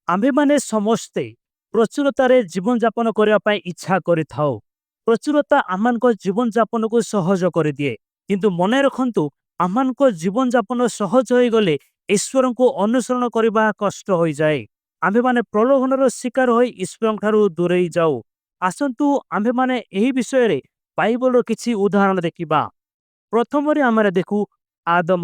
ଆମ୍ଭେମାନେ ସମସ୍ତେ ପ୍ରଚୁରତାରେ ଜୀବନଯାପନ କରିବା ପାଇଁ ଇଚ୍ଛା କରିଥାଉ। ପ୍ରଚୁରତା ଆମମାନଙ୍କ ଜୀବନଯାପନକୁ ସହଜ କରିଦିଏ। କିନ୍ତୁ ମନେ ରଖନ୍ତୁ, ଆମମାନଙ୍କ ଜୀବନଯାପନ ସହଜ ହୋଇଗଲେ ଈଶ୍ୱରଙ୍କୁ ଅନୁସରଣ କରିବା କଷ୍ଟ ହୋଇଯାଏ। ଆମ୍ଭେମାନେ ପ୍ରଲୋଭନର ଶିକାର ହୋଇ ଈଶ୍ୱରଙ୍କଠାରୁ ଦୂରେଇ ଯାଉ। ଆସନ୍ତୁ ଆମ୍ଭେମାନେ ଏହି ବିଷୟରେ ବାଇବଲର କିଛି ଉଦାହରଣ ଦେଖିବା। ପ୍ରଥମରେ ଆମେ ଦେଖୁ ଆଦମ,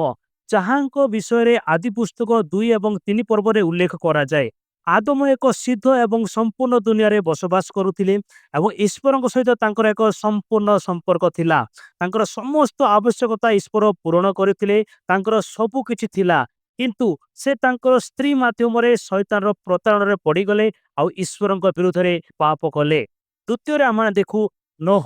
ଯାହାଙ୍କ ବିଷୟରେ ଆଦି ପୁସ୍ତକ 2 ଏବଂ 3 ପର୍ବରେ ଉଲ୍ଲେଖ କରାଯାଏ। ଆଦମ ଏକ ସିଦ୍ଧ ଏବଂ ସମ୍ପୂର୍ଣ୍ଣ ଦୁନିଆରେ ବସବାସ କରୁଥିଲେ ଏବଂ ଈଶ୍ୱରଙ୍କ ସହିତ ତାଙ୍କର ଏକ ସମ୍ପୂର୍ଣ୍ଣ ସମ୍ପର୍କ ଥିଲା। ତାଙ୍କର ସମସ୍ତ ଆବଶ୍ୟକତା ଈଶ୍ୱର ପୂରଣ କରିଥିଲେ। ତାଙ୍କର ସବୁ କିଛି ଥିଲା, କିନ୍ତୁ ସେ ତାଙ୍କର ସ୍ତ୍ରୀ ମାଧ୍ୟମରେ ଶୈତାନର ପ୍ରତାରଣରେ ପଡ଼ିଗଲେ ଆଉ ଈଶ୍ୱରଙ୍କ ବିରୁଦ୍ଧରେ ପାପ କଲେ। ଦ୍ୱିତୀୟରେ ଆମେ ଦେଖୁ ନୋହ।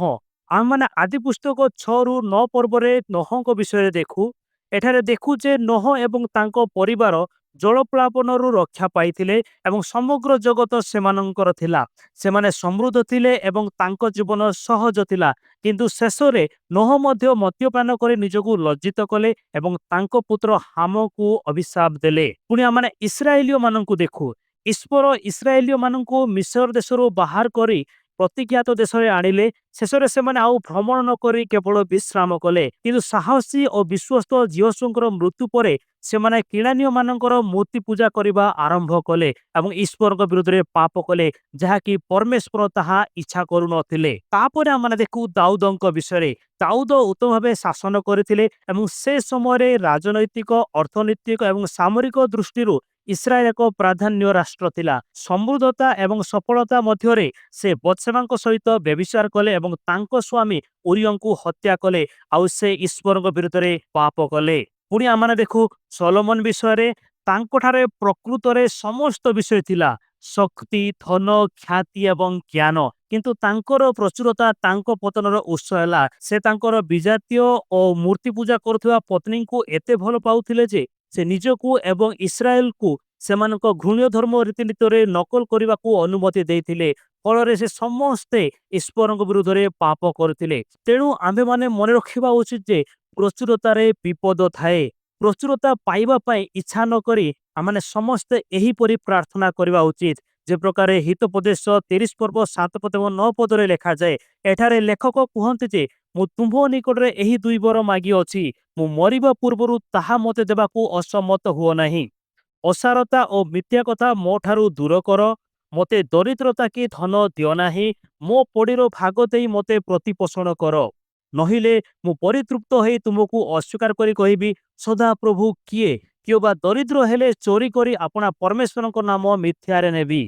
ଆମେମାନେ ଆଦି ପୁସ୍ତକ 6ରୁ 9 ପର୍ବରେ ନୋହଙ୍କ ବିଷୟରେ ଦେଖୁ। ଏଠାରେ ଦେଖୁ ଯେ ନୋହ ଏବଂ ତାଙ୍କ ପରିବାର ଜଳପ୍ଳାବନରୁ ରକ୍ଷା ପାଇଥିଲେ ଏବଂ ସମଗ୍ର ଜଗତ ସେମାନଙ୍କର ଥିଲା। ସେମାନେ ସମୃଦ୍ଧ ଥିଲେ ଏବଂ ତାଙ୍କ ଜୀବନ ସହଜ ଥିଲା। କିନ୍ତୁ ଶେଷରେ ନୋହ ମଧ୍ୟ ମଦ୍ୟପାନ କରି ନିଜକୁ ଲଜ୍ଜିତ କଲେ ଏବଂ ତାଙ୍କ ପୁତ୍ର ହାମକୁ ଅଭିଶାପ ଦେଲେ। ପୁଣି ଆମେ ଇସ୍ରାଏଲୀୟମାନଙ୍କୁ ଦେଖୁ। ଈଶ୍ୱର ଇସ୍ରାଏଲୀୟମାନଙ୍କୁ ମିସ୍ର ଦେଶରୁ ବାହାର କରି ପ୍ରତିଜ୍ଞାତ ଦେଶରେ ଆଣିଲେ। ଶେଷରେ ସେମାନେ ଆଉ ଭ୍ରମଣ ନ କରି କେବଳ ବିଶ୍ରାମ କଲେ। କିନ୍ତୁ ସାହସୀ ଓ ବିଶ୍ୱସ୍ତ ଜିହୋଶୁଙ୍କର ମୃତ୍ୟୁ ପରେ ସେମାନେ କିଣାନୀୟମାନଙ୍କର ମୂର୍ତ୍ତି ପୂଜା କରିବା ଆରମ୍ଭ କଲେ ଏବଂ ଈଶ୍ୱରଙ୍କ ବିରୁଦ୍ଧରେ ପାପ କଲେ, ଯାହାକି ପରମେଶ୍ୱର ତାହା ଇଚ୍ଛା କରୁନଥିଲେ। ତାପରେ ଆମେ ଦେଖୁ ଦାଉଦଙ୍କ ବିଷୟରେ। ଦାଉଦ ଉତ୍ତମ ଭାବେ ଶାସନ କରିଥିଲେ ଏବଂ ସେ ସମୟରେ ରାଜନୈତିକ, ଅର୍ଥନୈତିକ ଏବଂ ସାମରିକ ଦୃଷ୍ଟିରୁ ଇସ୍ରାଏଲ ଏକ ପ୍ରାଧାନ୍ୟ ରାଷ୍ଟ୍ର ଥିଲା। ସମୃଦ୍ଧତା ଏବଂ ସଫଳତା ମଧ୍ୟରେ ସେ ବତ୍ସେବାଙ୍କ ସହିତ ବ୍ୟଭିଚାର କଲେ ଏବଂ ତାଙ୍କ ସ୍ୱାମୀ ଉରିୟଙ୍କୁ ହତ୍ୟା କଲେ ଆଉ ସେ ଈଶ୍ୱରଙ୍କ ବିରୁଦ୍ଧରେ ପାପ କଲେ। ପୁଣି ଆମେ ଦେଖୁ ସଲୋମନ ବିଷୟରେ। ତାଙ୍କଠାରେ ପ୍ରକୃତରେ ସମସ୍ତ ବିଷୟ ଥିଲା, ଶକ୍ତି, ଧନ, ଖ୍ୟାତି ଏବଂ ଜ୍ଞାନ। କିନ୍ତୁ ତାଙ୍କର ପ୍ରଚୁରତା ତାଙ୍କ ପତନର ଉତ୍ସ ହେଲା। ସେ ତାଙ୍କର ବିଜାତୀୟ ଓ ମୂର୍ତ୍ତି ପୂଜା କରୁଥିବା ପତ୍ନୀଙ୍କୁ ଏତେ ଭଲ ପାଉଥିଲେ ଯେ ସେ ନିଜକୁ ଏବଂ ଇସ୍ରାଏଲକୁ ସେମାନଙ୍କ ଘୃଣ୍ୟ ଧର୍ମ ରୀତିନୀତିରେ ନକଲ କରିବାକୁ ଅନୁମତି ଦେଇଥିଲେ। ଫଳରେ ସେ ସମସ୍ତେ ଈଶ୍ୱରଙ୍କ ବିରୁଦ୍ଧରେ ପାପ କରିଥିଲେ। ତେଣୁ ଆମ୍ଭେମାନେ ମନେ ରଖିବା ଉଚିତ ଯେ ପ୍ରଚୁରତାରେ ବିପଦ ଥାଏ। ପ୍ରଚୁରତା ପାଇବା ପାଇଁ ଇଚ୍ଛା ନ କରି ଆମେ ସମସ୍ତେ ଏହିପରି ପ୍ରାର୍ଥନା କରିବା ଉଚିତ। ଯେ ପ୍ରକାରେ ହିତୋପଦେଶ 30 ପର୍ବ 7 ପଦ ଏବଂ 9 ପଦରେ ଲେଖାଯାଏ। ଏଠାରେ ଲେଖକ କୁହନ୍ତି ଯେ ମୁଁ ତୁମ୍ଭ ନିକଟରେ ଏହି 2 ବର ମାଗିଅଛି, ମୁଁ ମରିବା ପୂର୍ବରୁ ତାହା ମୋତେ ଦେବାକୁ ଅସମ୍ମତ ହୁଅ ନାହିଁ। ଅସାରତା ଓ ମିଥ୍ୟା କଥା ମୋ ଠାରୁ ଦୂର କର। ମୋତେ ଦରିଦ୍ରତା କି ଧନ ଦିଅ ନାହିଁ। ମୋ ପଡ଼ିର ଭାଗ ଦେଇ ମୋତେ ପ୍ରତିପୋଷଣ କର। ନହିଲେ ମୁଁ ପରିତୃପ୍ତ ହୋଇ ତୁମକୁ ଅସ୍ୱୀକାର କରି କହିବି, ସଦାପ୍ରଭୁ କିଏ? କିଏ ବା ଦରିଦ୍ର ହେଲେ ଚୋରି କରି ଆପଣା ପରମେଶ୍ୱରଙ୍କ ନାମ ମିଥ୍ୟାରେ ନେବି।